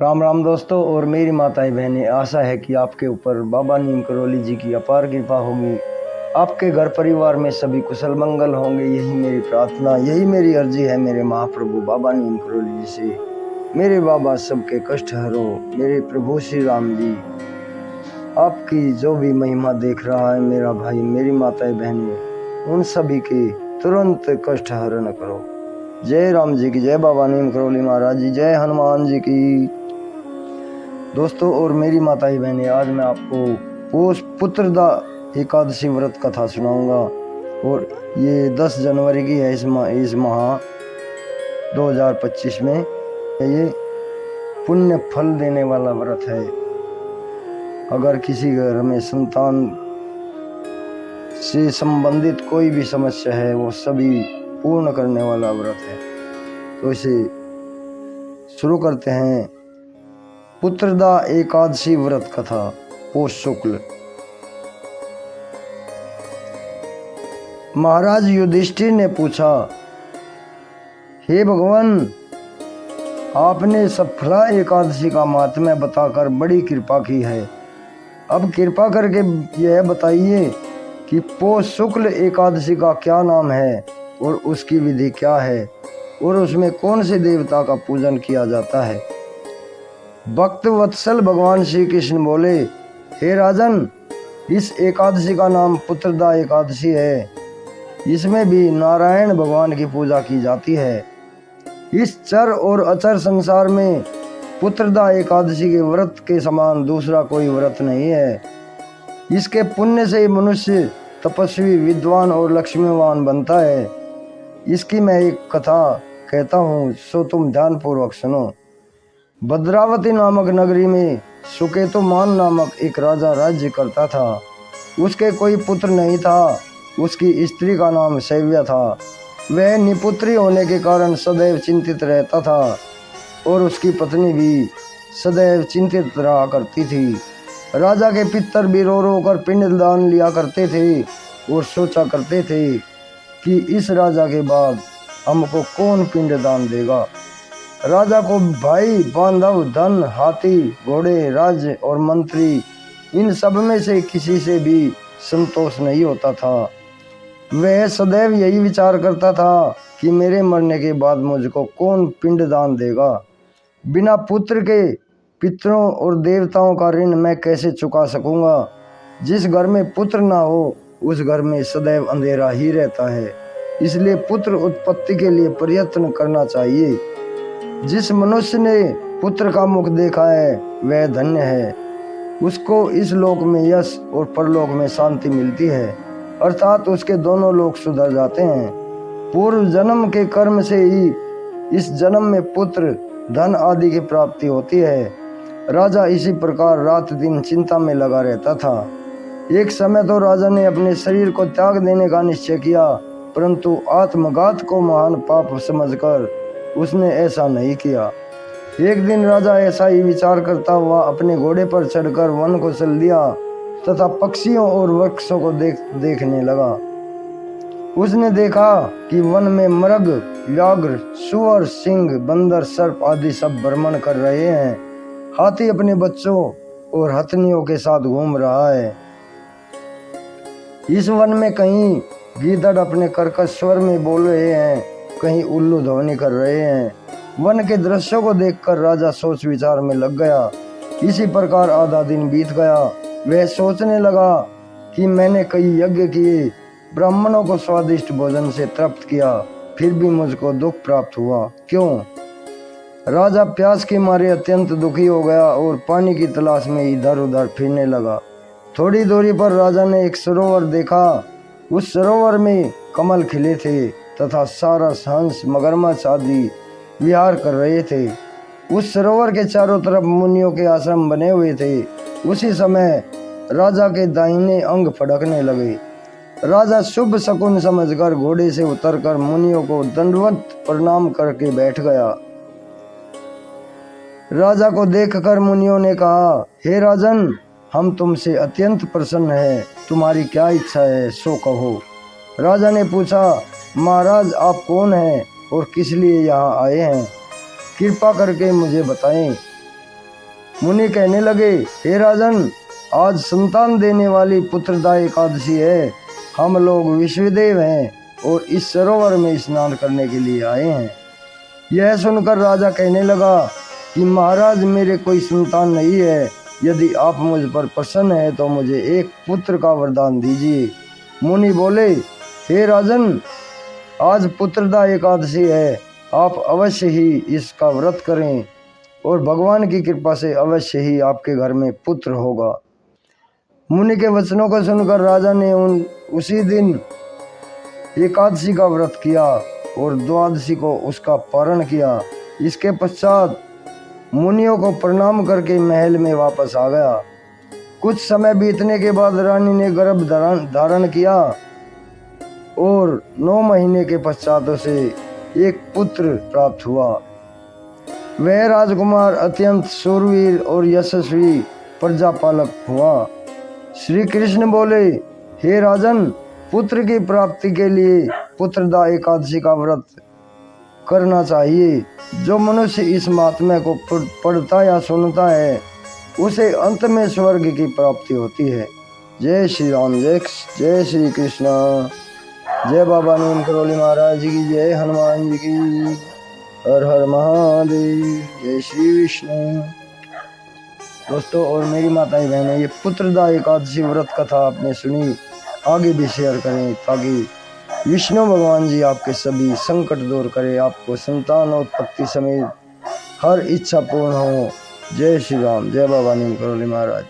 राम राम दोस्तों और मेरी माताएं बहनें, आशा है कि आपके ऊपर बाबा नीम करौली जी की अपार कृपा होगी। आपके घर परिवार में सभी कुशल मंगल होंगे, यही मेरी प्रार्थना, यही मेरी अर्जी है मेरे महाप्रभु बाबा नीम करौली जी से। मेरे बाबा सबके कष्ट हरो, मेरे प्रभु श्री राम जी आपकी जो भी महिमा देख रहा है मेरा भाई, मेरी माताएं बहनें, उन सभी के तुरंत कष्ट हरण करो। जय राम जी की जय, बाबा नीम करौली महाराज जी, जय हनुमान जी की। दोस्तों और मेरी माताएं बहनें, आज मैं आपको पोष पुत्रदा एकादशी व्रत कथा सुनाऊंगा और ये 10 जनवरी की है। इस माह 2025 में ये पुण्य फल देने वाला व्रत है। अगर किसी घर में संतान से संबंधित कोई भी समस्या है, वो सभी पूर्ण करने वाला व्रत है। तो इसे शुरू करते हैं। पुत्रदा एकादशी व्रत कथा, पोष शुक्ल। महाराज युधिष्ठिर ने पूछा, हे भगवान, आपने सफला एकादशी का महात्म्य बताकर बड़ी कृपा की है। अब कृपा करके यह बताइए कि पोष शुक्ल एकादशी का क्या नाम है और उसकी विधि क्या है और उसमें कौन से देवता का पूजन किया जाता है। भक्त वत्सल भगवान श्री कृष्ण बोले, हे राजन, इस एकादशी का नाम पुत्रदा एकादशी है। इसमें भी नारायण भगवान की पूजा की जाती है। इस चर और अचर संसार में पुत्रदा एकादशी के व्रत के समान दूसरा कोई व्रत नहीं है। इसके पुण्य से मनुष्य तपस्वी, विद्वान और लक्ष्मीवान बनता है। इसकी मैं एक कथा कहता हूँ, सो तुम ध्यान पूर्वक सुनो। भद्रावती नामक नगरी में सुकेतुमान नामक एक राजा राज्य करता था। उसके कोई पुत्र नहीं था। उसकी स्त्री का नाम शैव्या था। वह निपुत्री होने के कारण सदैव चिंतित रहता था और उसकी पत्नी भी सदैव चिंतित रहा करती थी। राजा के पितर भी रो रो कर पिंडदान लिया करते थे और सोचा करते थे कि इस राजा के बाद हमको कौन पिंडदान देगा। राजा को भाई, बांधव, धन, हाथी, घोड़े, राज्य और मंत्री, इन सब में से किसी से भी संतोष नहीं होता था। वह सदैव यही विचार करता था कि मेरे मरने के बाद मुझको कौन पिंडदान देगा। बिना पुत्र के पितरों और देवताओं का ऋण मैं कैसे चुका सकूंगा। जिस घर में पुत्र ना हो उस घर में सदैव अंधेरा ही रहता है। इसलिए पुत्र उत्पत्ति के लिए प्रयत्न करना चाहिए। जिस मनुष्य ने पुत्र का मुख देखा है वह धन्य है। उसको इस लोक में यश और परलोक में शांति मिलती है, अर्थात उसके दोनों लोक सुधर जाते हैं। पूर्व जन्म के कर्म से ही इस जन्म में पुत्र, धन आदि की प्राप्ति होती है। राजा इसी प्रकार रात दिन चिंता में लगा रहता था। एक समय तो राजा ने अपने शरीर को त्याग देने का निश्चय किया, परंतु आत्मघात को महान पाप समझकर उसने ऐसा नहीं किया। एक दिन राजा ऐसा ही विचार करता हुआ अपने घोड़े पर चढ़कर वन को चल दिया तथा पक्षियों और वृक्षों को देखने लगा। उसने देखा कि वन में मृग, व्याघ्र, सुअर, सिंह, बंदर, सर्प आदि सब भ्रमण कर रहे हैं। हाथी अपने बच्चों और हथनियों के साथ घूम रहा है। इस वन में कहीं गीदड़ अपने कर्कश स्वर में बोल रहे हैं, कहीं उल्लू ध्वनि कर रहे हैं। वन के दृश्यों को देखकर राजा सोच विचार में लग गया। इसी प्रकार आधा दिन बीत गया। वह सोचने लगा कि मैंने कई यज्ञ किए, ब्राह्मणों को स्वादिष्ट भोजन से तृप्त किया, फिर भी मुझको दुख प्राप्त हुआ, क्यों? राजा प्यास के मारे अत्यंत दुखी हो गया और पानी की तलाश में इधर उधर फिरने लगा। थोड़ी दूरी पर राजा ने एक सरोवर देखा। उस सरोवर में कमल खिले थे तथा सारस, हंस, मगरमच्छ आदि विहार कर रहे थे। उस सरोवर के चारों तरफ मुनियों के आश्रम बने हुए थे। उसी समय राजा के दाहिने अंग फड़कने लगे। राजा शुभ शकुन समझकर घोड़े से उतरकर मुनियों को दंडवत प्रणाम करके बैठ गया। राजा को देखकर मुनियों ने कहा, हे राजन, हम तुमसे अत्यंत प्रसन्न हैं, तुम्हारी क्या इच्छा है सो कहो। राजा ने पूछा, महाराज, आप कौन हैं और किस लिए यहाँ आए हैं? कृपा करके मुझे बताएं। मुनि कहने लगे, हे राजन, आज संतान देने वाली पुत्रदा एकादशी है। हम लोग विश्वदेव हैं और इस सरोवर में स्नान करने के लिए आए हैं। यह सुनकर राजा कहने लगा कि महाराज, मेरे कोई संतान नहीं है। यदि आप मुझ पर प्रसन्न हैं तो मुझे एक पुत्र का वरदान दीजिए। मुनि बोले, हे राजन, आज पुत्रदा एकादशी है। आप अवश्य ही इसका व्रत करें और भगवान की कृपा से अवश्य ही आपके घर में पुत्र होगा। मुनि के वचनों को सुनकर राजा ने उसी दिन एकादशी का व्रत किया और द्वादशी को उसका पारण किया। इसके पश्चात मुनियों को प्रणाम करके महल में वापस आ गया। कुछ समय बीतने के बाद रानी ने गर्भ धारण किया और 9 महीने के पश्चात उसे एक पुत्र प्राप्त हुआ। वह राजकुमार अत्यंत शूरवीर और यशस्वी प्रजापालक हुआ। श्री कृष्ण बोले, हे राजन, पुत्र की प्राप्ति के लिए पुत्रदा एकादशी का व्रत करना चाहिए। जो मनुष्य इस महात्म्य को पढ़ता या सुनता है उसे अंत में स्वर्ग की प्राप्ति होती है। जय श्री राम, जय श्री कृष्ण, जय बाबा नीम करौली महाराज की, जय हनुमान जी की, हर हर महादेव, जय श्री विष्णु। दोस्तों और मेरी माताएं बहनें, ये पुत्रदा एकादशी व्रत कथा आपने सुनी, आगे भी शेयर करें ताकि विष्णु भगवान जी आपके सभी संकट दूर करें, आपको संतान उत्पत्ति समेत हर इच्छा पूर्ण हो। जय श्री राम, जय बाबा नीम करौली महाराज।